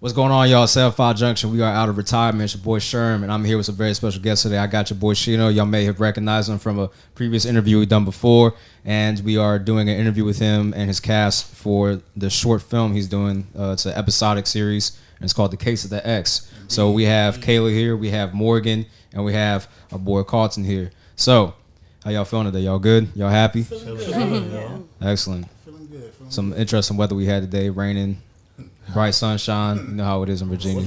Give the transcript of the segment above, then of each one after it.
What's going on, y'all? 75Junction. We are out of retirement. It's your boy Sherm, and I'm here with some very special guests today. I got your boy Shino. Y'all may have recognized him from a previous interview we've done before, and we are doing an interview with him and his cast for the short film he's doing. It's an episodic series, and it's called The Case of the X. So we have Kayla here, we have Morgan, and we have our boy Carlton here. So, how y'all feeling today? Y'all good? Y'all happy? Feeling good. Yeah. Excellent. Feeling good. Some interesting weather we had today, raining. Bright sunshine, you know how it is in Virginia,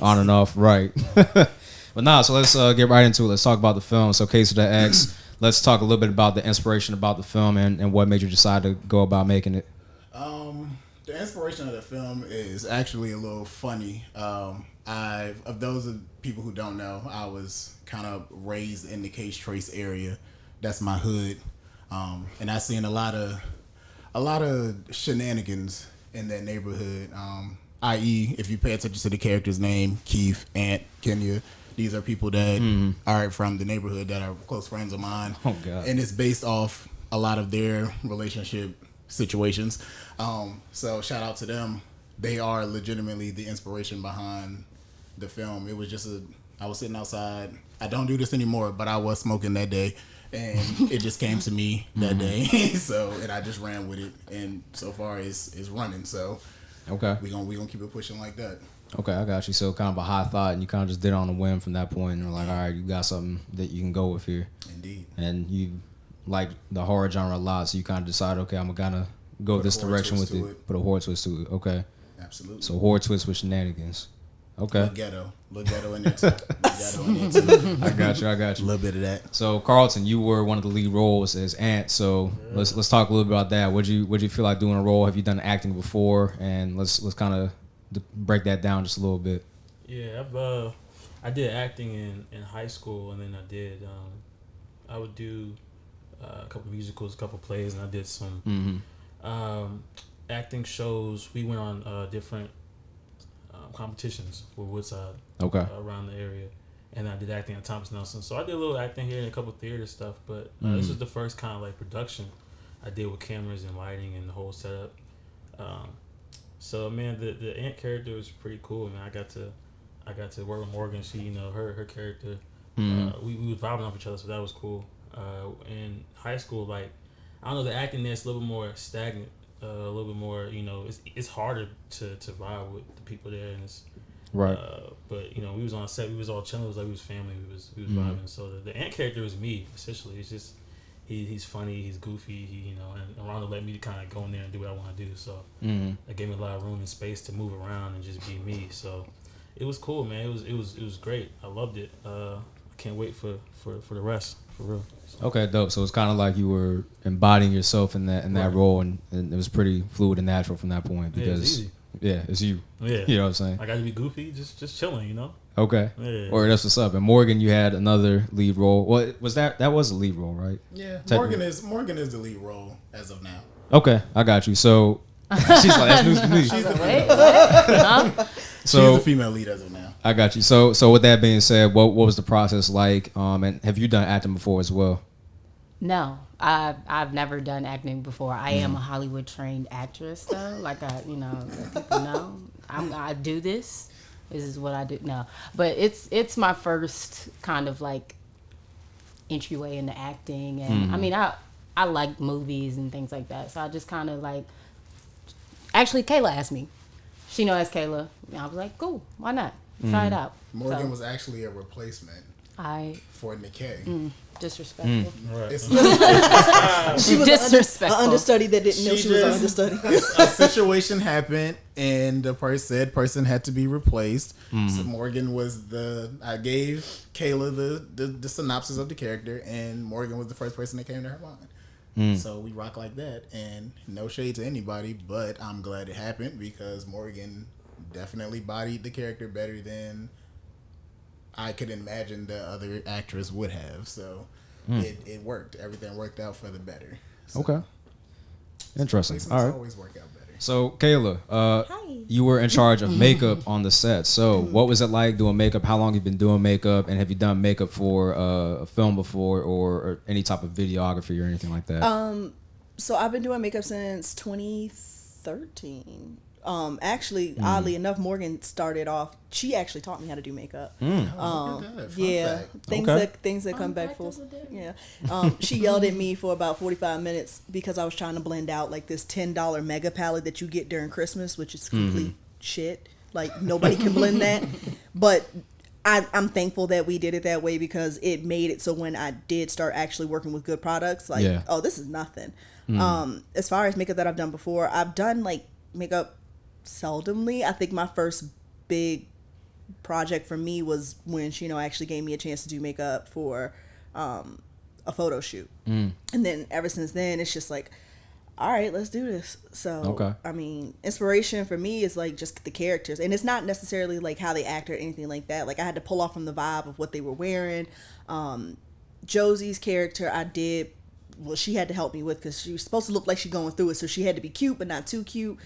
on and off, right. But nah, so let's get right into it. Let's talk about the film. So, Case of the X. Let's talk a little bit about the inspiration about the film and what made you decide to go about making it. The inspiration of the film is actually a little funny. Of those of people who don't know, I was kind of raised in the Case Trace area. That's my hood, and I seen a lot of shenanigans in that neighborhood, i.e., if you pay attention to the character's name, Keith, Aunt, Kenya, these are people that are from the neighborhood that are close friends of mine. Oh, God. And it's based off a lot of their relationship situations. So shout out to them. They are legitimately the inspiration behind the film. It was just I was sitting outside. I don't do this anymore, but I was smoking that day. And it just came to me that day, and I just ran with it, and so far it's running. So Okay. we gonna keep it pushing like that. Okay, I got you. So kind of a high thought, and you kind of just did it on a whim from that point, and you're like, all right, you got something that you can go with here. Indeed. And you like the horror genre a lot, so you kind of decide, okay, I'm gonna go this direction with it. Put a horror twist to it. Okay. Absolutely. So horror twist with shenanigans. Okay. Little ghetto in there too. I got you. A little bit of that. So Carlton, you were one of the lead roles as Ant. So let's talk a little bit about that. What'd you feel like doing a role? Have you done acting before? And let's kind of break that down just a little bit. Yeah, I did acting in high school, and then I would do a couple musicals, a couple plays, and I did some acting shows. We went on different competitions with Woodside around the area, and I did acting at Thomas Nelson. So I did a little acting here and a couple theater stuff, but this is the first kind of like production I did with cameras and lighting and the whole setup. So man, the Ant character was pretty cool. Man, I got to work with Morgan. She, her character. We was vibing off each other, so that was cool. In high school, like I don't know, the acting there's a little bit more stagnant. A little bit more, it's harder to vibe with the people there, and it's right. But we was on set, we was all chilling, it was like we was family, we was vibing. So the Ant character was me essentially. It's just he's funny, he's goofy, and Rhonda let me kind of go in there and do what I want to do. So that gave me a lot of room and space to move around and just be me. So it was cool, man. It was great. I loved it. I can't wait for the rest, for real. So. Okay, dope. So it's kind of like you were embodying yourself in that role, and it was pretty fluid and natural from that point because it's you. Yeah, you know what I'm saying. I got to be goofy, just chilling, Okay. Yeah. Or that's what's up. And Morgan, you had another lead role. Well, that was a lead role, right? Yeah, Morgan is the lead role as of now. Okay, I got you. So she's like, that's news to me. She's the female. So she's the female lead as of now. I got you. So with that being said, what was the process like? And have you done acting before as well? No, I've never done acting before. I am a Hollywood trained actress though. Like let people know I do this. This is what I do. No, but it's my first kind of like entryway into acting, and I mean I like movies and things like that. So I just kind of like. Actually, Kayla asked me. She knows Kayla. And I was like, cool, why not? Try it out. Morgan was actually a replacement for Nikkei. Disrespectful. Right. She was disrespectful. an understudy that didn't know she was an understudy. A situation happened, and said person had to be replaced. So Morgan was I gave Kayla the synopsis of the character, and Morgan was the first person that came to her mind. So we rock like that, and no shade to anybody, but I'm glad it happened because Morgan definitely bodied the character better than I could imagine the other actress would have. So it worked. Everything worked out for the better. So, Okay. Interesting. All right. Always work out better. So Kayla, you were in charge of makeup on the set. So what was it like doing makeup? How long have you been doing makeup? And have you done makeup for a film before or any type of videography or anything like that? So I've been doing makeup since 2013. Actually, oddly enough, Morgan started off. She actually taught me how to do makeup. Yeah, things that come back full. Yeah, she yelled at me for about 45 minutes because I was trying to blend out like this $10 mega palette that you get during Christmas, which is complete shit. Like nobody can blend that, but I'm thankful that we did it that way because it made it so when I did start actually working with good products, like oh, this is nothing. As far as makeup that I've done before, I've done like makeup seldomly. I think my first big project for me was when Shino actually gave me a chance to do makeup for a photo shoot. And then ever since then it's just like, all right, let's do this. So I mean, inspiration for me is like just the characters, and it's not necessarily like how they act or anything like that. Like I had to pull off from the vibe of what they were wearing. Josie's character she had to help me with because she was supposed to look like she's going through it, so she had to be cute but not too cute.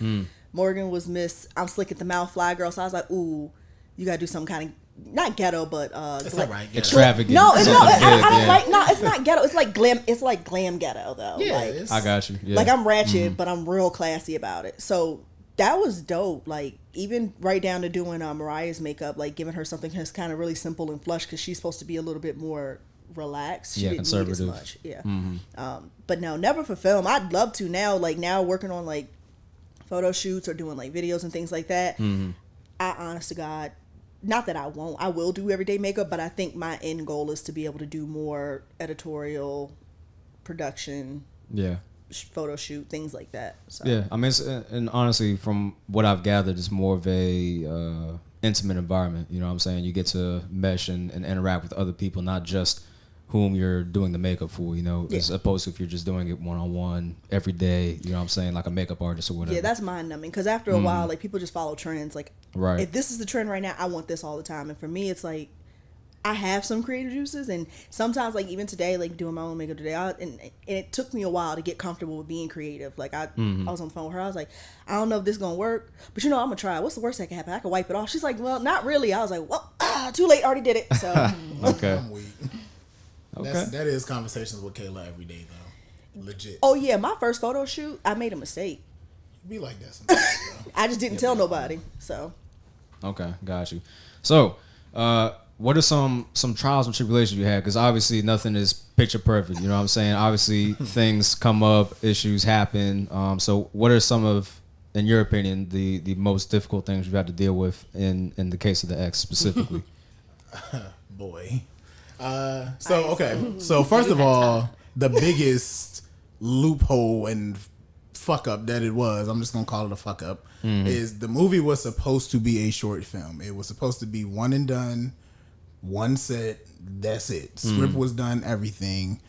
Morgan was Miss I'm slick at the mouth fly girl, so I was like, ooh, you gotta do some kind of not ghetto, but it's all right, ghetto. Extravagant. No, it's not. I don't like. No, it's not ghetto. It's like glam. It's like glam ghetto though. Yeah, like, I got you. Yeah. Like I'm ratchet, but I'm real classy about it. So that was dope. Like even right down to doing Mariah's makeup, like giving her something that's kind of really simple and flush because she's supposed to be a little bit more relaxed. She didn't conservative. need as much. Yeah. But no, never for film. I'd love to now. Like now working on like photo shoots or doing like videos and things like that. I honest to God, not that I will do everyday makeup, but I think my end goal is to be able to do more editorial production, photo shoot, things like that. So. Yeah, I mean, and honestly, from what I've gathered, it's more of a intimate environment. You know what I'm saying? You get to mesh and interact with other people, not just whom you're doing the makeup for, you know, as opposed to if you're just doing it one-on-one every day, you know what I'm saying, like a makeup artist or whatever. Yeah, that's mind-numbing because after a while, like, people just follow trends. Like, if this is the trend right now, I want this all the time. And for me, it's like, I have some creative juices, and sometimes, like, even today, like, doing my own makeup today, and it took me a while to get comfortable with being creative. Like, I was on the phone with her, I was like, I don't know if this is gonna work, but, you know, I'm gonna try it. What's the worst that can happen? I can wipe it off. She's like, well, not really. I was like, well, too late, already did it. So, okay. I'm weak. That is conversations with Kayla every day, though. Legit. Oh, yeah, my first photo shoot, I made a mistake. Be like that sometimes, bro. I just didn't tell nobody, so. Okay, got you. So, what are some trials and tribulations you had? Because obviously nothing is picture perfect, you know what I'm saying? Obviously things come up, issues happen. So what are some of, in your opinion, the most difficult things you've had to deal with in the case of the ex specifically? Boy. So first of all, the biggest loophole and fuck up that it was, I'm just gonna call it a fuck up, is the movie was supposed to be a short film. It was supposed to be one and done, one set, that's it. Script was done, everything.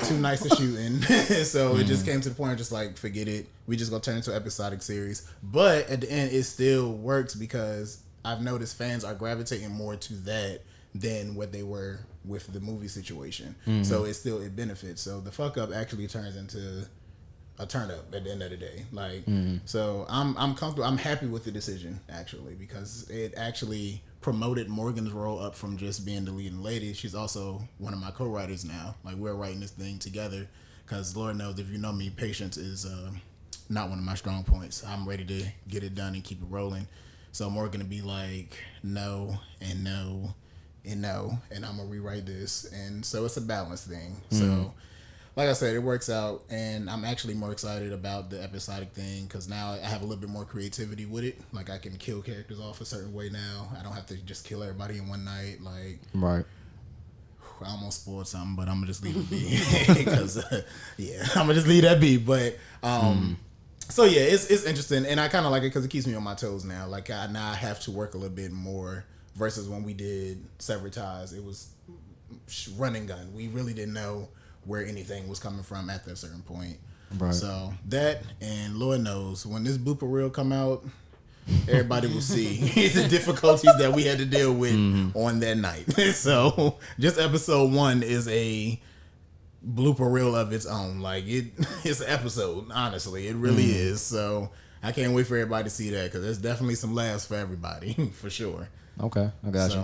Too nice to shoot in. So it just came to the point of just like, forget it. We just gonna turn into an episodic series. But at the end, it still works because I've noticed fans are gravitating more to that than what they were with the movie situation. So it benefits. So the fuck up actually turns into a turn up at the end of the day. Like, so I'm comfortable. I'm happy with the decision actually, because it actually promoted Morgan's role up from just being the leading lady. She's also one of my co-writers now. Like, we're writing this thing together because Lord knows, if you know me, patience is not one of my strong points. I'm ready to get it done and keep it rolling. So Morgan to be like, no and no and no, and I'm gonna rewrite this. And so it's a balance thing. So like I said, it works out, and I'm actually more excited about the episodic thing because now I have a little bit more creativity with it. Like, I can kill characters off a certain way now. I don't have to just kill everybody in one night. Like, Right. I almost spoiled something, but I'm gonna just leave it be because I'm gonna just leave that be. But so yeah, it's interesting, and I kind of like it because it keeps me on my toes now. Like, now I have to work a little bit more versus when we did Severed Ties. It was run and gun. We really didn't know where anything was coming from at that certain point. Right. So that, and Lord knows, when this blooper reel come out, everybody will see the difficulties that we had to deal with on that night. So just episode 1 is a blooper reel of its own. Like, it's an episode, honestly. It really is. So I can't wait for everybody to see that because there's definitely some laughs for everybody, for sure. Okay, I got you.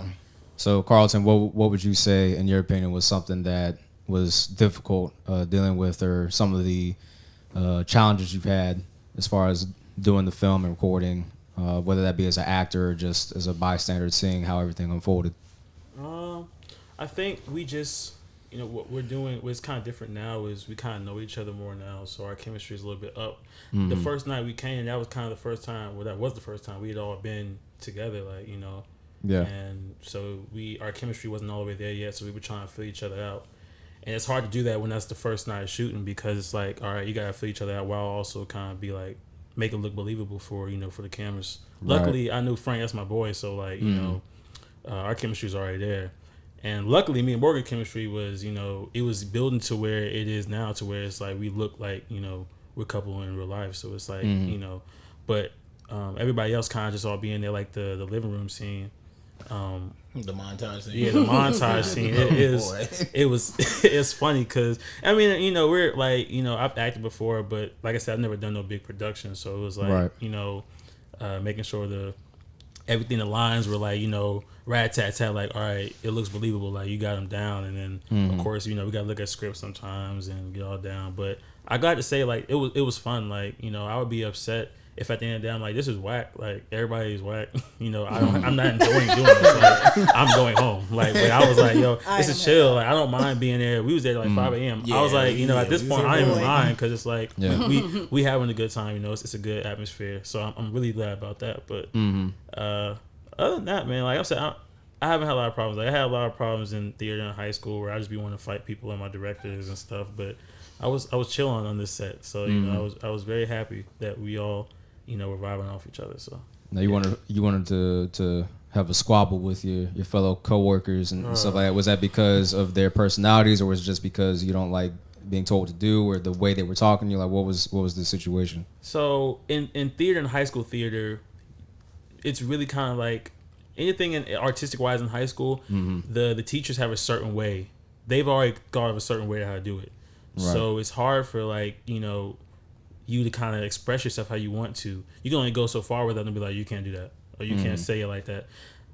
So Carlton, what would you say, in your opinion, was something that was difficult dealing with, or some of the challenges you've had as far as doing the film and recording, whether that be as an actor or just as a bystander seeing how everything unfolded? I think we just, what we're doing, what's kind of different now is we kind of know each other more now, so our chemistry is a little bit up. The first night we came, that was kind of the first time, that was the first time we had all been together, Yeah. And so our chemistry wasn't all the way there yet, so we were trying to fill each other out. And it's hard to do that when that's the first night of shooting, because it's like, all right, you gotta fill each other out while also kind of be like, make it look believable for the cameras. Right. Luckily, I knew Frank, that's my boy, so our chemistry was already there. And luckily, me and Morgan's chemistry was, it was building to where it is now, to where it's like we look like, we're a couple in real life. So it's like, but everybody else kind of just all being there, like the living room scene. The montage scene. Yeah, the montage scene. It's funny because, I mean, we're like, I've acted before, but like I said, I've never done no big production. So it was like, making sure everything, the lines were like, rat-tat-tat, like, all right, it looks believable, like, you got them down. And then, of course, we got to look at scripts sometimes and get all down. But I got to say, like, it was fun. Like, I would be upset if at the end of the day I'm like, this is whack. Like, everybody's whack. I'm not enjoying doing this. Like, I'm going home. Like, but I was like, yo, this is chill. Like, I don't mind being there. We was there like 5 a.m. I was like, at this point, I don't even mind, because it's like, we having a good time. It's a good atmosphere. So I'm really glad about that. But other than that, man, like I said, I haven't had a lot of problems. Like, I had a lot of problems in theater in high school where I just be wanting to fight people and my directors and stuff. But I was chilling on this set, so I was very happy that we all were vibing off each other. So now you wanted to have a squabble with your fellow coworkers and stuff like that. Was that because of their personalities, or was it just because you don't like being told what to do, or the way they were talking? You're like, what was the situation? So in theater, in high school theater, it's really kind of like anything in artistic wise in high school. The teachers have a certain way. They've already thought of a certain way to how to do it. Right. So it's hard for you to kind of express yourself how you want to. You can only go so far with them and be like, you can't do that, or you can't say it like that.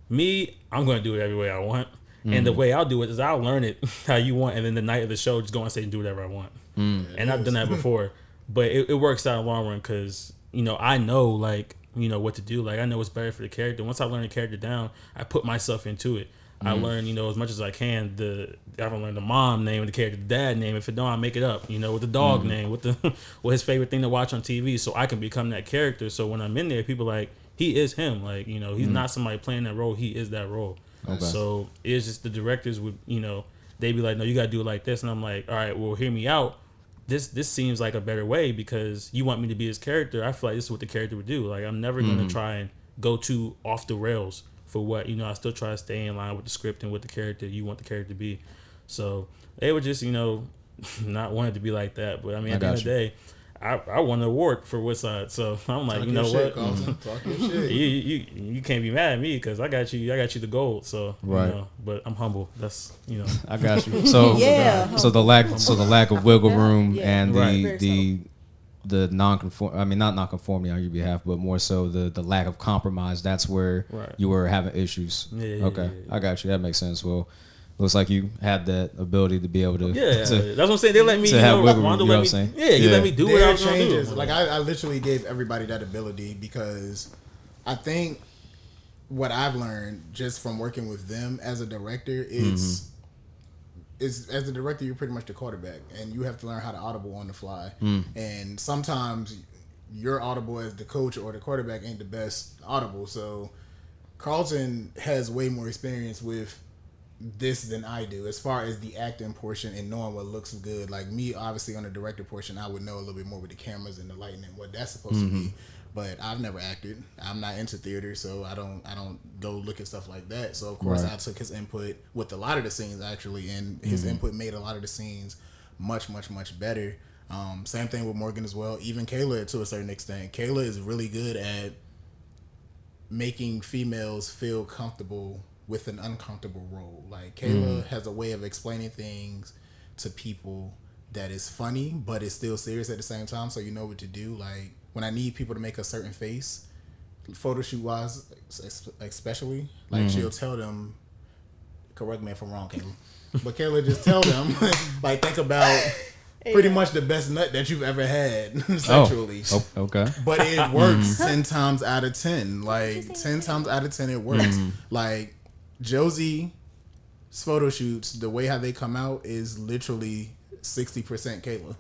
Me, I'm going to do it every way I want. And the way I'll do it is I'll learn it how you want, and then the night of the show, just go on stage and do whatever I want. And I've done that before. But it works out in the long run, because, I know, what to do. Like, I know what's better for the character. Once I learn the character down, I put myself into it. I learn, as much as I can. I haven't learned the mom name of the character, the dad name. If it don't, I make it up. With the dog name, with his favorite thing to watch on TV, so I can become that character. So when I'm in there, people like, he is him. Like, he's not somebody playing that role. He is that role. Okay. So it's just the directors would, they'd be like, no, you gotta do it like this, and I'm like, all right, well, hear me out. This seems like a better way, because you want me to be his character. I feel like this is what the character would do. Like, I'm never gonna try and go too off the rails for what, I still try to stay in line with the script and what the character you want the character to be. So they were just, not wanting to be like that. But I mean, at the end of the day, I won an award for West Side, so I'm like, what? Talk your shit. You can't be mad at me, because I got you the gold. So right. But I'm humble. That's I got you. So so the lack of wiggle room and the non-conform, I mean, not non-conformity on your behalf, but more so the lack of compromise. That's where you were having issues. Okay, I got you. That makes sense. Well, looks like you had that ability to be able to. That's what I'm saying. They let me. To have wiggle room. You know what I'm saying? You let me do what I was going to do. Like, I literally gave everybody that ability, because I think what I've learned just from working with them as a director is as a director, you're pretty much the quarterback, and you have to learn how to audible on the fly. And sometimes your audible as the coach or the quarterback ain't the best audible. So Carlton has way more experience with this than I do, as far as the acting portion and knowing what looks good. Like me, obviously on the director portion, I would know a little bit more with the cameras and the lighting and what that's supposed to be. But I've never acted. I'm not into theater, so I don't go look at stuff like that. So of course I took his input with a lot of the scenes, actually, and his input made a lot of the scenes much better. Same thing with Morgan as well. Even Kayla, to a certain extent. Kayla is really good at making females feel comfortable with an uncomfortable role. Like, Kayla has a way of explaining things to people that is funny, but it's still serious at the same time, so you know what to do. Like, when I need people to make a certain face, photo shoot wise especially, like, she'll tell them, correct me if I'm wrong, Kayla, but Kayla just tell them, like, think about pretty much the best nut that you've ever had sexually. Oh, okay. But it works 10 times out of 10. Like 10 times out of 10 it works. Like Josie's photo shoots, the way how they come out is literally 60% Kayla.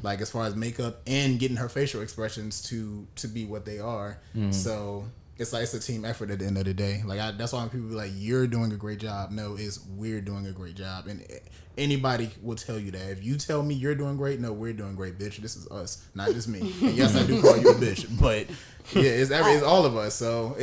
Like as far as makeup and getting her facial expressions to be what they are. So it's like it's a team effort at the end of the day. Like that's why when people be like, "You're doing a great job." No, it's we're doing a great job, and anybody will tell you that. If you tell me you're doing great, no, we're doing great, bitch. This is us, not just me. And yes, I do call you a bitch, but yeah, it's all of us. So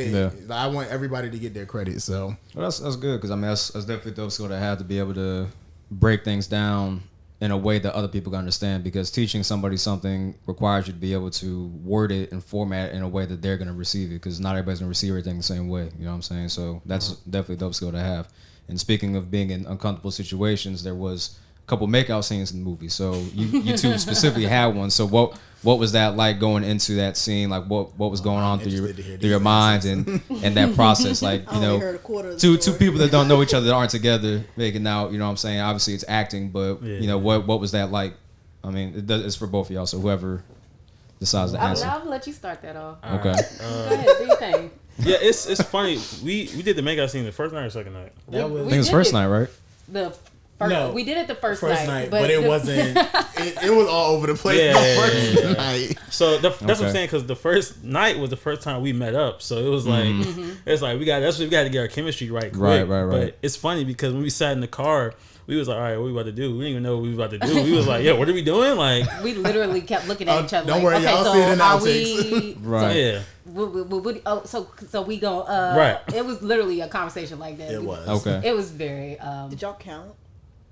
I want everybody to get their credit. So well, that's good because I mean that's definitely those skill to have to be able to break things down in a way that other people can understand, because teaching somebody something requires you to be able to word it and format it in a way that they're going to receive it, because not everybody's going to receive everything the same way. You know what I'm saying? So that's definitely a dope skill to have. And speaking of being in uncomfortable situations, there was a couple makeout scenes in the movie. So you two specifically had one. So what was that like going into that scene? Like what was going on through your mind and that process? Like, you know, two people that don't know each other, that aren't together, making out, you know what I'm saying? Obviously it's acting, but you know, what was that like? I mean, it's for both of y'all, so whoever decides to answer. I'll let you start that off. Okay. Go ahead, do your thing. Yeah, it's funny. We did the makeout scene the first night or second night? I think it was first night, right? We did it the first night, but it wasn't. It was all over the place. First night. So that's what I'm saying, because the first night was the first time we met up. So it was like it's like we got to get our chemistry right quick. Right. But it's funny because when we sat in the car, we was like, all right, what we about to do? We didn't even know what we was about to do. We was like, yeah, what are we doing? Like we literally kept looking at each other. Don't like, worry, y'all see it in outtakes. Right. So we go. Right. It was literally a conversation like that. It was. Okay. It was very. Did y'all count?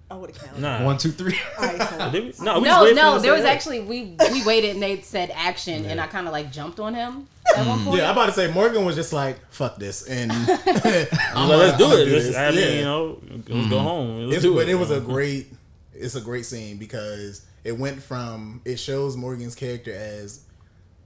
I would have counted. Nah. 1, 2, 3. All right, so. Did we? No. There was actually we waited and they said action and I kind of like jumped on him at one point. Yeah, I'm about to say Morgan was just like, "Fuck this," and let's do it. I mean, you know, let's go home. Let's do it. But it was it's a great scene because it went from, it shows Morgan's character as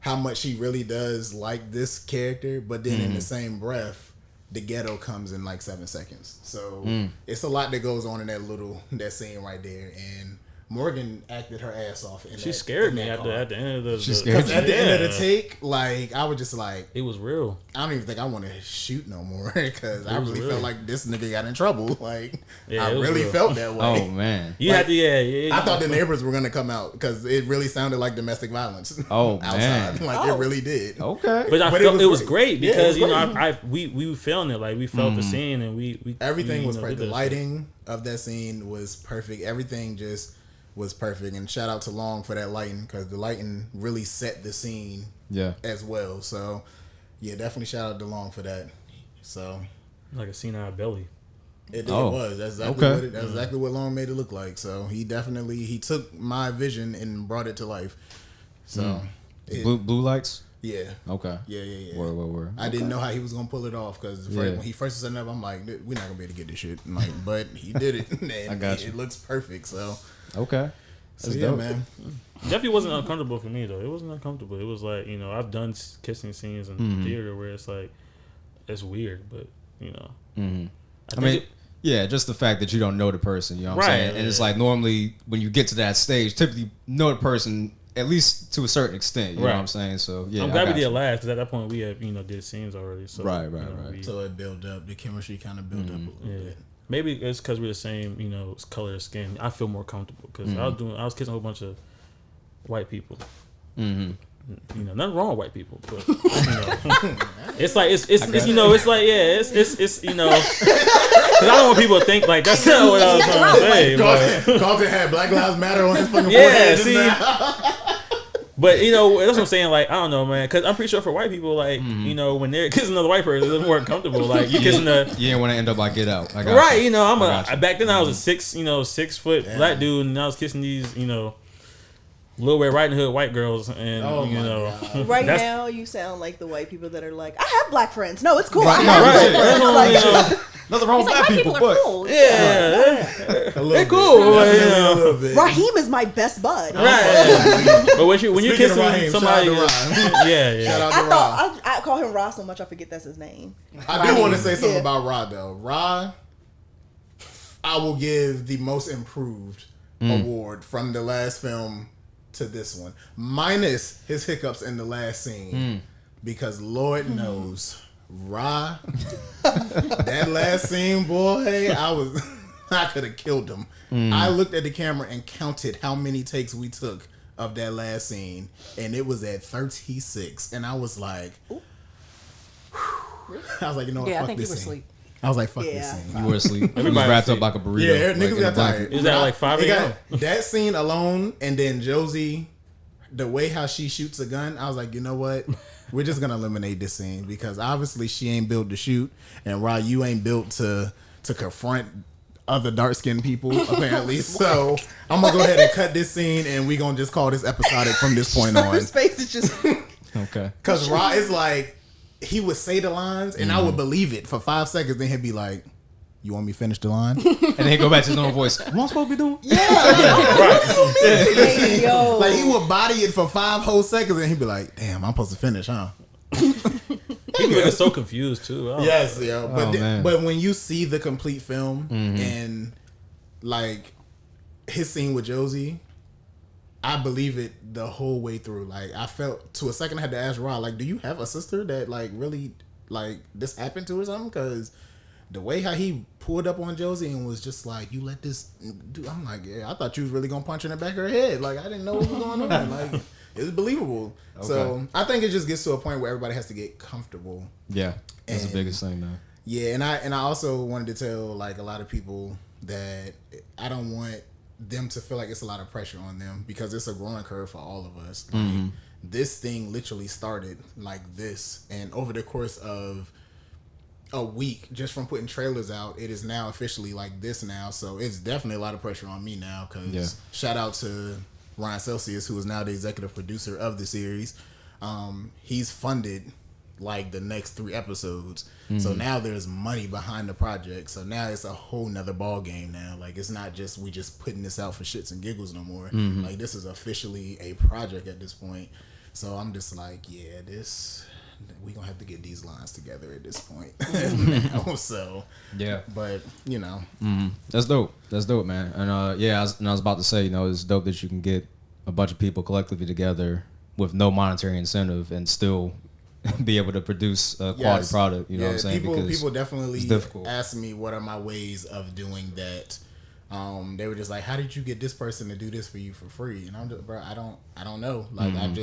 how much she really does like this character, but then in the same breath, the ghetto comes in like 7 seconds. So it's a lot that goes on in that scene right there. And Morgan acted her ass off. She scared me at the end of the. She scared you. At the end of the take, like I was just like, it was real. I don't even think I want to shoot no more because I really felt like this nigga got in trouble. Like I really felt that way. Oh man, you had to. I thought the neighbors were gonna come out because it really sounded like domestic violence. Oh outside. man, like it really did. Okay, but I felt it was great because you know we were feeling it, like we felt the scene and we everything was perfect. The lighting of that scene was perfect. Everything just was perfect, and shout out to Long for that lighting because the lighting really set the scene as well. So yeah, definitely shout out to Long for that. So like a scene out of belly. It was. That's exactly that's exactly what Long made it look like. So he took my vision and brought it to life. So blue lights. Yeah. Okay. Yeah. Word. I didn't know how he was gonna pull it off because when he first set it up, I'm like, we're not gonna be able to get this shit. Like, but he did it, and I got you. It looks perfect. So okay. So yeah, man. Definitely wasn't uncomfortable for me though. It wasn't uncomfortable. It was like, you know, I've done kissing scenes in theater where it's like it's weird, but you know. I mean, just the fact that you don't know the person, you know what I'm saying? And it's like normally when you get to that stage, typically you know the person at least to a certain extent, you know what I'm saying? So yeah, I'm glad we did last because at that point we had did scenes already. So right. So it built up, the chemistry kind of built up a little bit. Maybe it's because we're the same, you know, color of skin. I feel more comfortable because I was kissing a whole bunch of white people. You know, nothing wrong with white people, but you know, it's like it's you know, it's like it's you know, because I don't want people to think like that's not what I was trying to say. Carlton had Black Lives Matter on his fucking forehead. See. But you know, that's what I'm saying. Like I don't know, man, because I'm pretty sure for white people, like you know, when they're kissing another white person, it's more comfortable. Like you kissing you didn't want to end up like Get Out, right? You know, back then I was a 6 foot black dude, and I was kissing these, you know, Little Red Riding Hood white girls, and you know, right now you sound like the white people that are like, I have black friends. No, it's cool. Right. Nothing wrong with black people, but cool. They're cool. Raheem is my best bud. Right. But when you're kissing Raheem, somebody, shout out to Ra. I call him Ra so much I forget that's his name. I do want to say something about Ra though. Ra, I will give the most improved award from the last film to this one, minus his hiccups in the last scene, because Lord knows, Ra, that last scene, boy, I could have killed him. I looked at the camera and counted how many takes we took of that last scene, and it was at 36, and I was like, you know what? Yeah, fuck I think you this were scene. asleep. I was like, fuck this scene. You were asleep. You was Everybody wrapped was up like a burrito. Yeah, like, niggas in a got blanket. tired. Is that like 5 a.m.? That scene alone, and then Josie, the way how she shoots a gun, I was like, you know what? We're just gonna eliminate this scene because obviously she ain't built to shoot, and Rod, you ain't built to confront other dark skinned people apparently. So I'm gonna go ahead and cut this scene, and we gonna just call this episodic from this point on. His face is just. Okay. Because Rod is like, he would say the lines, and I would believe it for 5 seconds, then he'd be like, "You want me to finish the line?" And then he go back to his own voice. What am I supposed to be doing? Hey, yo. Like he would body it for 5 whole seconds, and he'd be like, "Damn, I'm supposed to finish, huh?" He was so confused too. Oh. Yes, yeah. But man. but when you see the complete film and like his scene with Josie, I believe it the whole way through. Like I felt to a second I had to ask Rod, like, do you have a sister that like really like this happened to or something? Because the way how he pulled up on Josie and was just like, "You let this do," I'm like, yeah, I thought you was really gonna punch her in the back of her head. Like I didn't know what was going on. Like it's believable. Okay. So I think it just gets to a point where everybody has to get comfortable. Yeah, that's And- the biggest thing, man. Yeah, and I also wanted to tell like a lot of people that I don't want them to feel like it's a lot of pressure on them because it's a growing curve for all of us. Like, this thing literally started like this, and over the course of a week, just from putting trailers out, it is now officially like this now. So it's definitely a lot of pressure on me now. Because shout out to Ryan Celsius, who is now the executive producer of the series. He's funded like the next 3 episodes. So now there's money behind the project. So now it's a whole nother ball game now. Like it's not just we just putting this out for shits and giggles no more. Like this is officially a project at this point. So I'm just like, yeah, we gonna have to get these lines together at this point. So Yeah. but you know, That's dope. That's dope, man. And I was about to say, it's dope that you can get a bunch of people collectively together with no monetary incentive and still be able to produce a quality product. You know what I'm saying? People definitely it's difficult. ask me what are my ways of doing that. They were just like, "How did you get this person to do this for you for free?" And I'm just, bro, I don't know. Like I'm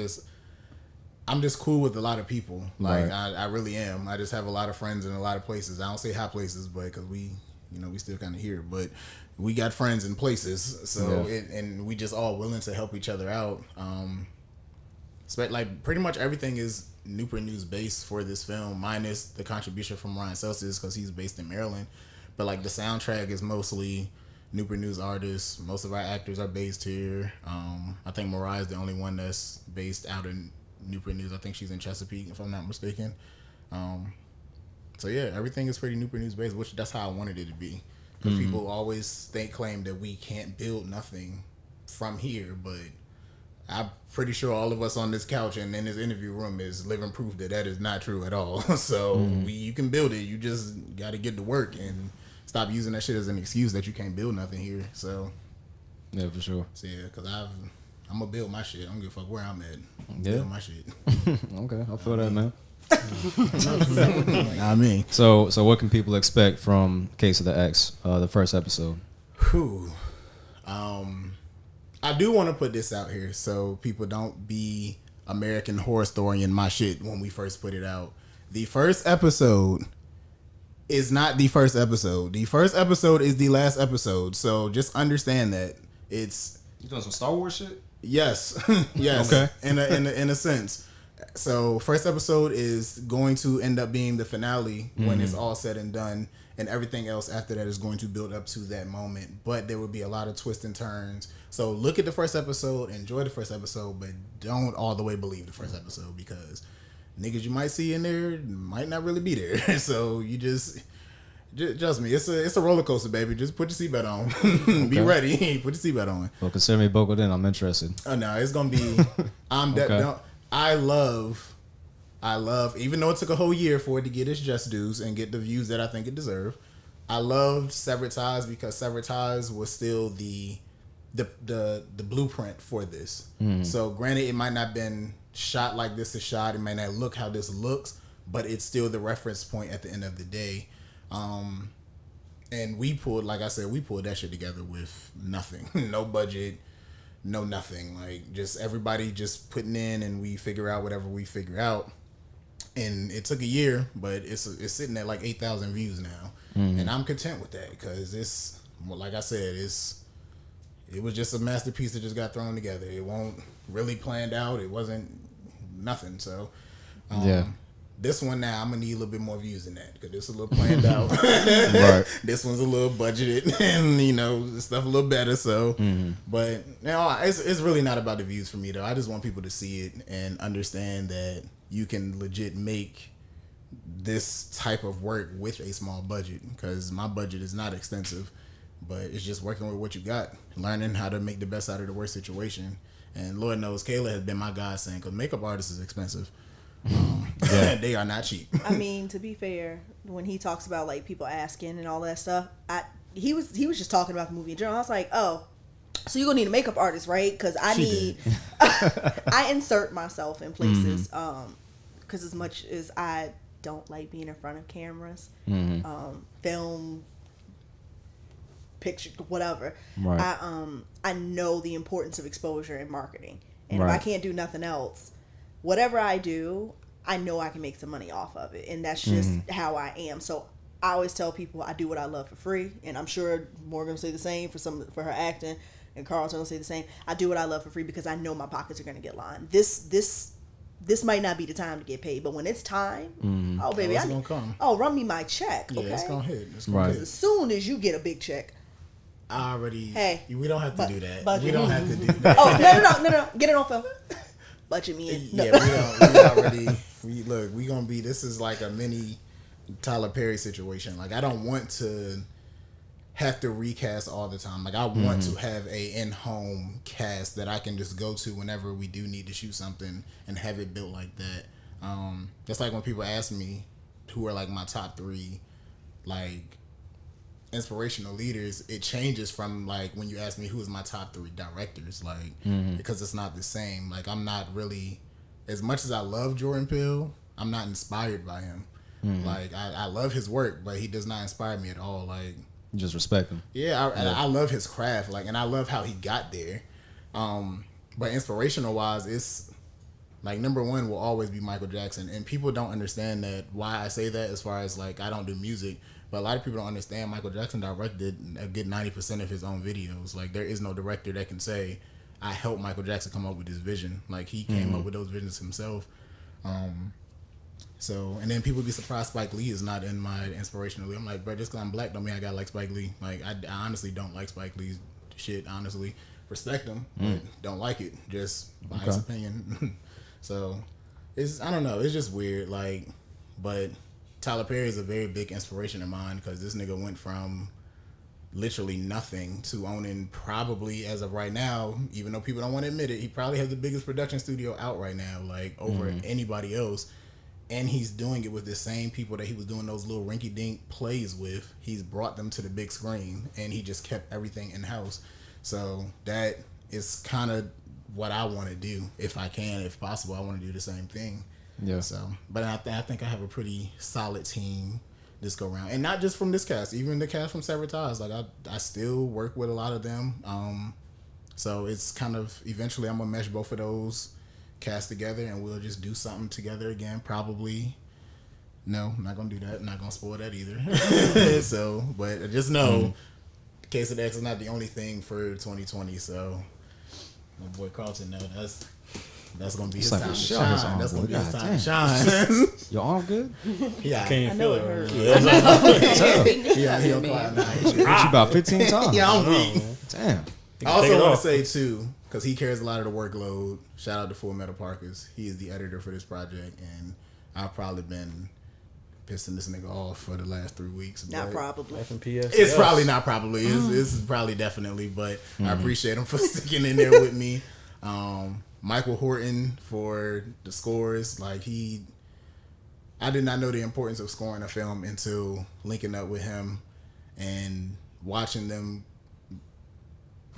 just cool with a lot of people. Like Right. I really am. I just have a lot of friends in a lot of places. I don't say high places, but because we still kind of here, but we got friends in places. So and we just all willing to help each other out. Like pretty much everything is Newport News based for this film, minus the contribution from Ryan Celsius because he's based in Maryland. But like the soundtrack is mostly Newport News artists. Most of our actors are based here. I think Mariah is the only one that's based out in Newport News. I think she's in Chesapeake, if I'm not mistaken. So yeah, everything is pretty Newport News based, which that's how I wanted it to be. Because people always claim that we can't build nothing from here, but I'm pretty sure all of us on this couch and in this interview room is living proof that is not true at all. So you can build it. You just got to get to work and stop using that shit as an excuse that you can't build nothing here. So Yeah, for sure. yeah, because I'm gonna build my shit. I don't give a fuck where I'm at. Yeah. Build my shit. Okay, I feel that, man. I mean, So what can people expect from Case of the X, the first episode? whew. I do want to put this out here so people don't be American Horror Story in my shit when we first put it out. The first episode is not the first episode. The first episode is the last episode. So just understand that it's You doing some Star Wars shit? yes, yes. Okay. In a sense. So first episode is going to end up being the finale when it's all said and done, and everything else after that is going to build up to that moment. But there will be a lot of twists and turns. So look at the first episode, enjoy the first episode, but don't all the way believe the first episode because niggas you might see in there might not really be there. So you just me. It's a roller coaster, baby. Just put your seatbelt on. Be ready. Put your seatbelt on. Well, consider me buckled in. I'm interested. Oh no, it's gonna be. I love. Even though it took a whole year for it to get its just dues and get the views that I think it deserved. I loved Severed Ties because Severed Ties was still the the blueprint for this. So granted, it might not have been shot like this is shot. It might not look how this looks, but it's still the reference point at the end of the day. And we pulled, like I said, we pulled that shit together with nothing, no budget, no nothing. Like just everybody just putting in, and we figure out whatever we figure out. And it took a year, but it's sitting at like 8,000 views now, and I'm content with that because it's, well, like I said, it was just a masterpiece that just got thrown together. It won't really planned out. It wasn't nothing. So this one now I'm gonna need a little bit more views than that because this is a little planned out. Right. This one's a little budgeted and stuff a little better. So, but it's really not about the views for me though. I just want people to see it and understand that you can legit make this type of work with a small budget because my budget is not extensive, but it's just working with what you got, learning how to make the best out of the worst situation. And Lord knows Kayla has been my godsend because makeup artists is expensive. They are not cheap. I mean, to be fair, when he talks about like people asking and all that stuff, he was just talking about the movie in general. I was like, oh, so you're gonna need a makeup artist, right? Because I insert myself in places because as much as I don't like being in front of cameras, film, picture, whatever, right. I know the importance of exposure and marketing, and if I can't do nothing else, whatever I do, I know I can make some money off of it, and that's just how I am. So I always tell people I do what I love for free, and I'm sure Morgan will say the same for her acting, and Carlton will say the same. I do what I love for free because I know my pockets are going to get lined. This might not be the time to get paid, but when it's time, oh baby, it's gonna come. Oh, run me my check. Okay? Yeah, it's gonna hit. Because as soon as you get a big check, we don't have to do that. Budget. We don't have to do that. Oh no, get it on film. Budget me in. No. Yeah, we gonna be. This is like a mini Tyler Perry situation. Like I don't want to have to recast all the time. Like I want to have a in-home cast that I can just go to whenever we do need to shoot something and have it built like that. Just like when people ask me who are like my top 3 like inspirational leaders, it changes from like when you ask me who is my top 3 directors, like because it's not the same. Like I'm not really, as much as I love Jordan Peele, I'm not inspired by him. Like I love his work, but he does not inspire me at all. Like you just respect him. Yeah, I love his craft, like, and I love how he got there. But inspirational wise, it's like number 1 will always be Michael Jackson, and people don't understand that why I say that. As far as like I don't do music, but a lot of people don't understand Michael Jackson directed a good 90% of his own videos. Like there is no director that can say I helped Michael Jackson come up with his vision. Like he came up with those visions himself. So, and then people be surprised Spike Lee is not in my inspirational. I'm like, bro, just because I'm black don't mean I gotta like Spike Lee. Like, I honestly don't like Spike Lee's shit, honestly. Respect him, but don't like it. Just my opinion. So, I don't know. It's just weird. Like, but Tyler Perry is a very big inspiration of mine because this nigga went from literally nothing to owning probably, as of right now, even though people don't want to admit it, he probably has the biggest production studio out right now, like over anybody else. And he's doing it with the same people that he was doing those little rinky-dink plays with. He's brought them to the big screen, and he just kept everything in-house. So that is kind of what I want to do. If I can, if possible, I want to do the same thing. Yeah. So, but I think I have a pretty solid team this go around. And not just from this cast, even the cast from Sabotage. Like, I still work with a lot of them. So it's kind of, eventually I'm going to mesh both of those cast together and we'll just do something together again. Probably. No, I'm not gonna do that. I'm not gonna spoil that either. So, but just know, Case of X is not the only thing for 2020. So, my boy Carlton, no, that's gonna be his time to shine. That's gonna be his time to shine. Your arm good? Yeah, Can't feel it. Hurt. Yeah, he'll climb now. You about 15 times. Yeah, I'm weak. Damn. I also want to say too, because he carries a lot of the workload. Shout out to Full Metal Parkers. He is the editor for this project, and I've probably been pissing this nigga off for the last 3 weeks. Not probably. It's probably not probably. It's probably definitely, but I appreciate him for sticking in there with me. Michael Horton for the scores. Like I did not know the importance of scoring a film until linking up with him and watching them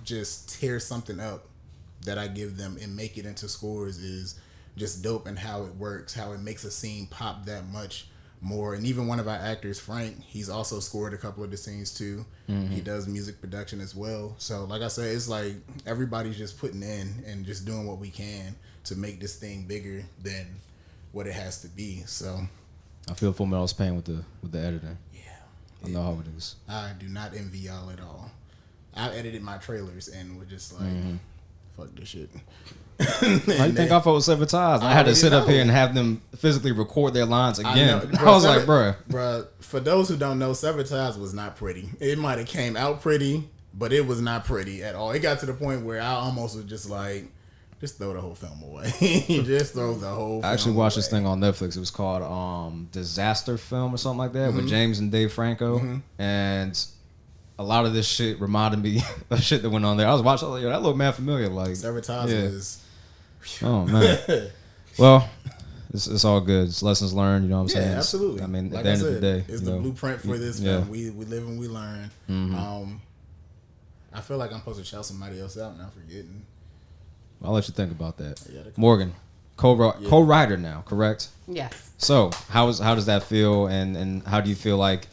just tear something up that I give them and make it into scores is just dope, and how it works, how it makes a scene pop that much more. And even one of our actors, Frank, he's also scored a couple of the scenes too. He does music production as well. So like I said, it's like everybody's just putting in and just doing what we can to make this thing bigger than what it has to be. So I feel Full Metal's pain with the editing. yeah, I know how it is. I do not envy y'all at all. I edited my trailers and was just like, fuck this shit. How you think I felt sabotaged? I had to sit up here and have them physically record their lines again. I was like, bruh. For those who don't know, Sabotage was not pretty. It might have came out pretty, but it was not pretty at all. It got to the point where I almost was just like, just throw the whole film away. Just throw the whole film I actually watched away. this thing on Netflix. It was called Disaster Film or something like that with James and Dave Franco. And a lot of this shit reminded me of shit that went on there. I was watching, I was like, yo, that looked mad familiar. Like, Sabotage was... Oh, man. Well, it's all good. It's lessons learned, you know what I'm saying? Absolutely. I mean, like at the end of the day. it's the blueprint for this yeah. film. We live and we learn. I feel like I'm supposed to shout somebody else out, and I'm forgetting. I'll let you think about that. Yeah, Morgan, co-writer now, correct? Yes. So how does that feel, and how do you feel like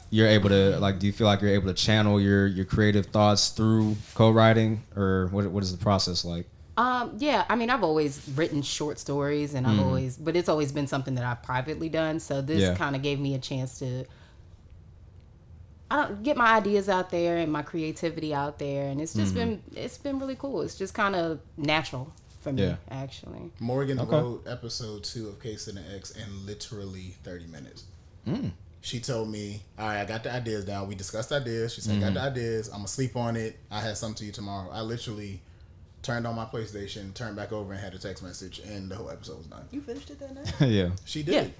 you're able to, like, do you feel like you're able to channel your creative thoughts through co-writing, or what is the process like? Yeah, I mean, I've always written short stories, and but it's always been something that I've privately done. So this kind of gave me a chance to get my ideas out there and my creativity out there, and it's just been really cool. It's just kind of natural for me, actually. Morgan wrote episode 2 of Case in the X in literally 30 minutes. She told me, all right, I got the ideas down. We discussed ideas. She said, I got the ideas. I'm going to sleep on it. I had something to you tomorrow. I literally turned on my PlayStation, turned back over, and had a text message, and the whole episode was done. You finished it that night? Yeah. She did.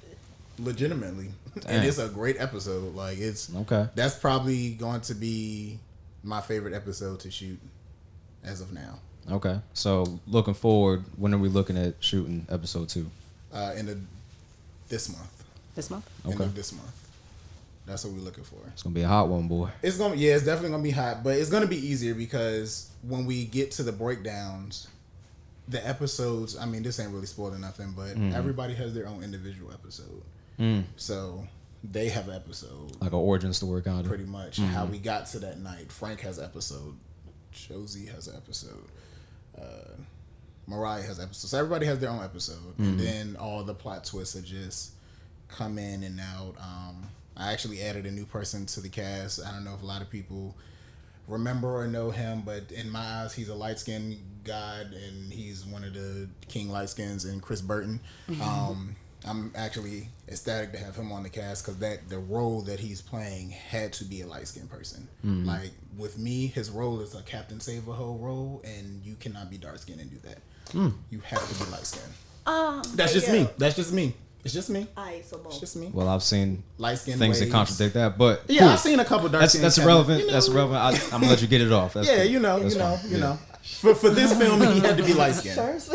Legitimately. And it's a great episode. Like, it's... Okay. That's probably going to be my favorite episode to shoot as of now. Okay. So, looking forward, when are we looking at shooting episode 2? This month. This month? End of this month. That's what we're looking for. It's going to be a hot one, boy. It's definitely gonna be hot, but it's gonna be easier because when we get to the breakdowns, the episodes. I mean, this ain't really spoiling nothing, but everybody has their own individual episode. So they have an episode, Like an origin story, kind of. pretty much how we got to that night. Frank has an episode. Josie has an episode. Mariah has an episode. So everybody has their own episode, and then all the plot twists are just come in and out. I actually added a new person to the cast. I don't know if a lot of people remember or know him, but in my eyes, he's a light-skinned god, and he's one of the king light-skins, and Chris Burton. I'm actually ecstatic to have him on the cast because the role that he's playing had to be a light-skinned person. Like, with me, his role is a Captain Save-A-Ho role, and you cannot be dark-skinned and do that. You have to be light-skinned. That's just me. That's just me. It's just me. It's just me. Well, I've seen light-skinned things that contradict that, but yeah, cool. I've seen a couple dark. That's irrelevant. You know, that's irrelevant. I'm gonna let you get it off. That's yeah, cool. you know. For this film, he had to be light skinned.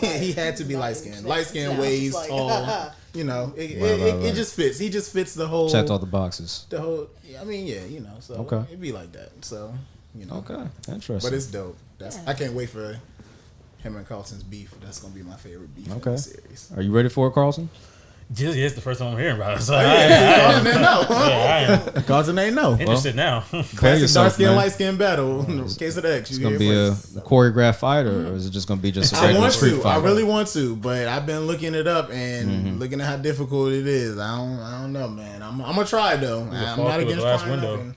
He had to be light skinned. Light skinned, waist, tall. You know, it just fits. He just fits the whole. Checked all the boxes. The whole. I mean, yeah, you know. So Okay. it'd be like that. So you know. Okay, interesting. But it's dope. I can't wait for him and Carlton's beef. That's gonna be my favorite beef in the series. Are you ready for it, Carlton? Just, it's the first time I'm hearing about it. So Carlton ain't know. I am Carlton ain't know. interested now. Classic dark skin, light skin battle. Case of the X. It's gonna be a choreographed fight, or is it just gonna be just a regular street fight? I really want to, but I've been looking it up and looking at how difficult it is. I don't know, man. I'm gonna try though. I'm not against trying nothing.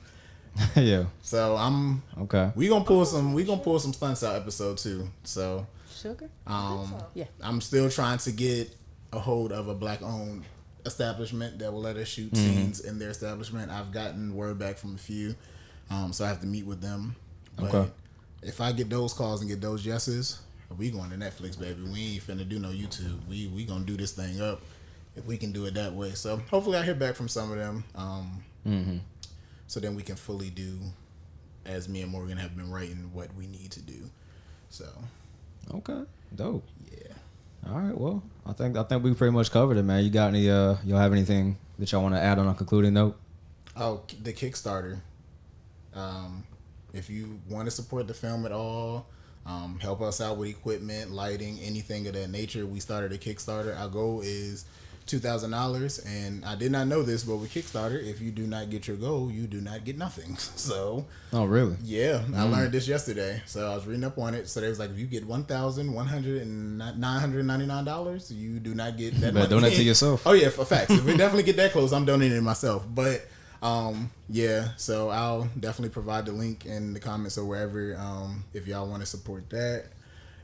Yeah. So I'm okay. We gonna pull some stunts out episode 2. So Sugar? yeah. I'm still trying to get a hold of a black-owned establishment that will let us shoot scenes in their establishment. I've gotten word back from a few, so I have to meet with them. But if I get those calls and get those yeses, we going to Netflix, baby. We ain't finna do no YouTube. We gonna do this thing up if we can do it that way. So hopefully I hear back from some of them, so then we can fully do, as me and Morgan have been writing, what we need to do. So okay, dope. Yeah. All right, well, I think we pretty much covered it, man. You got any? Y'all have anything that y'all want to add on a concluding note? Oh, the Kickstarter. if you want to support the film at all, help us out with equipment, lighting, anything of that nature. We started a Kickstarter. Our goal is $2,000, and I did not know this, but with Kickstarter, if you do not get your goal, you do not get nothing. So, oh really? Yeah, I learned this yesterday. So I was reading up on it. So they was like, if you get $1,999, you do not get that. But donate to yourself. Oh yeah, for facts. If we definitely get that close, I'm donating it myself. But yeah, so I'll definitely provide the link in the comments or wherever if y'all want to support that.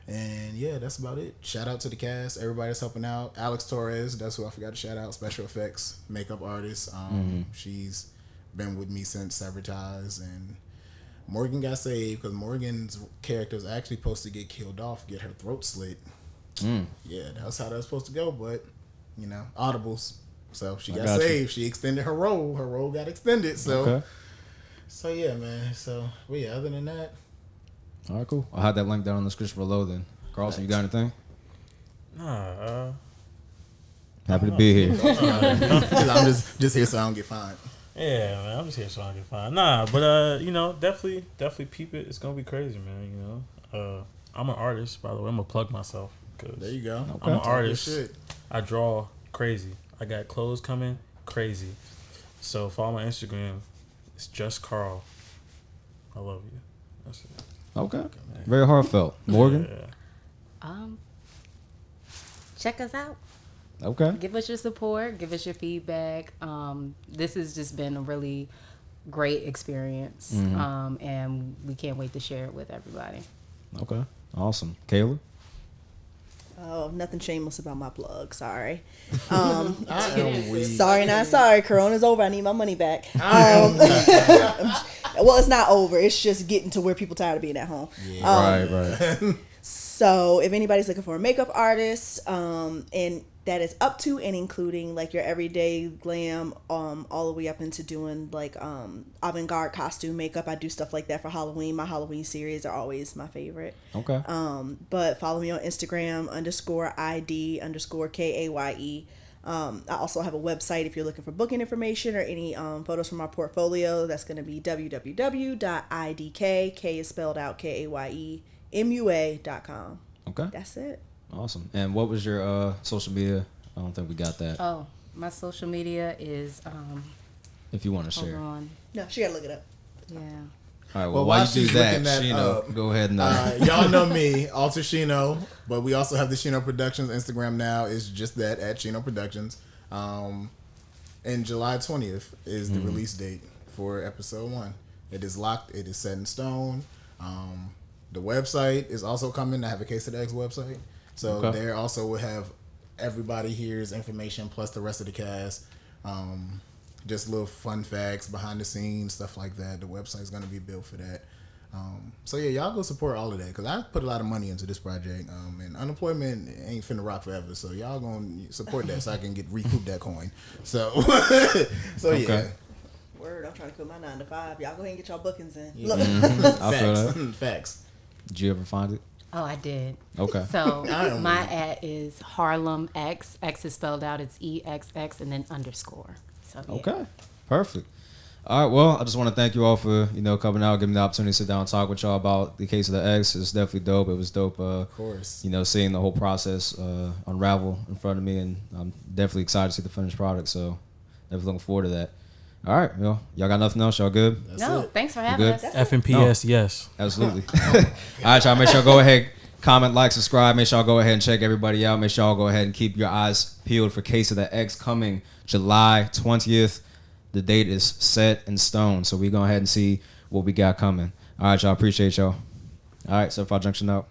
And yeah, that's about it. Shout out to the cast, everybody that's helping out. Alex Torres, that's who I forgot to shout out. Special effects, makeup artist. She's been with me since Sabotage. And Morgan got saved because Morgan's character is actually supposed to get killed off, get her throat slit. Yeah, that's how that's supposed to go. But you know, audibles. So she got saved. She extended her role. Her role got extended. So, so yeah, man. So, well, yeah. Other than that. All right, cool. I'll have that link down in the description below then. Carlson, you got anything? Nah, happy to be here. I'm just here so I don't get fined. Yeah, man, I'm just here so I don't get fined. Nah, but you know, definitely peep it. It's gonna be crazy, man. You know, I'm an artist, by the way. I'm gonna plug myself. Cause there you go. I'm an artist. I draw crazy. I got clothes coming crazy. So follow my Instagram. It's just Carl. I love you. That's it. Okay. Very heartfelt. Morgan? Yeah. Check us out. Okay. Give us your support. Give us your feedback. This has just been a really great experience. And we can't wait to share it with everybody. Okay. Awesome. Kayla? Oh, nothing shameless about my plug. Sorry. Sorry, not sorry. Corona's over. I need my money back. Well, it's not over. It's just getting to where people tired of being at home. Yeah. Right. So if anybody's looking for a makeup artist, and that is up to and including like your everyday glam, all the way up into doing like avant-garde costume makeup. I do stuff like that for Halloween. My Halloween series are always my favorite. Okay. But follow me on Instagram _ID_KAYE. I also have a website if you're looking for booking information or any photos from our portfolio. That's going to be www.idk, K is spelled out KAYEMUA.com. Okay. That's it. Awesome. And what was your social media? I don't think we got that. Oh, my social media is if you want to hold share. on. No, she got to look it up. Yeah. All right, well while you do that, Shino, go ahead and... y'all know me, Alter Shino, but we also have the Shino Productions Instagram now. It's just that, at Shino Productions. And July 20th is the release date for episode 1. It is locked. It is set in stone. The website is also coming. I have a Case of the X website. So there also will have everybody here's information plus the rest of the cast. Just little fun facts, behind the scenes, stuff like that. The website's going to be built for that. So yeah, y'all go support all of that because I put a lot of money into this project. And unemployment ain't finna rock forever. So y'all going to support that so I can recoup that coin. So, yeah. Word, I'm trying to quit my 9 to 5. Y'all go ahead and get y'all bookings in. Yeah. Facts. Did you ever find it? Oh, I did. Okay. So my ad is Harlem X. X is spelled out. It's EXX and then _. So, yeah. Okay. Perfect. All right. Well, I just want to thank you all for coming out, giving me the opportunity to sit down and talk with y'all about the Case of the X. It's definitely dope. It was dope. Of course. Seeing the whole process unravel in front of me, and I'm definitely excited to see the finished product. So, definitely looking forward to that. All right, y'all got nothing else? Y'all good? Thanks for having us. FNPS, yes. Absolutely. All right, y'all, make sure y'all go ahead, comment, like, subscribe. Make sure y'all go ahead and check everybody out. Make sure y'all go ahead and keep your eyes peeled for Case of the X coming July 20th. The date is set in stone, so we go ahead and see what we got coming. All right, y'all, appreciate y'all. All right, 75Junction out.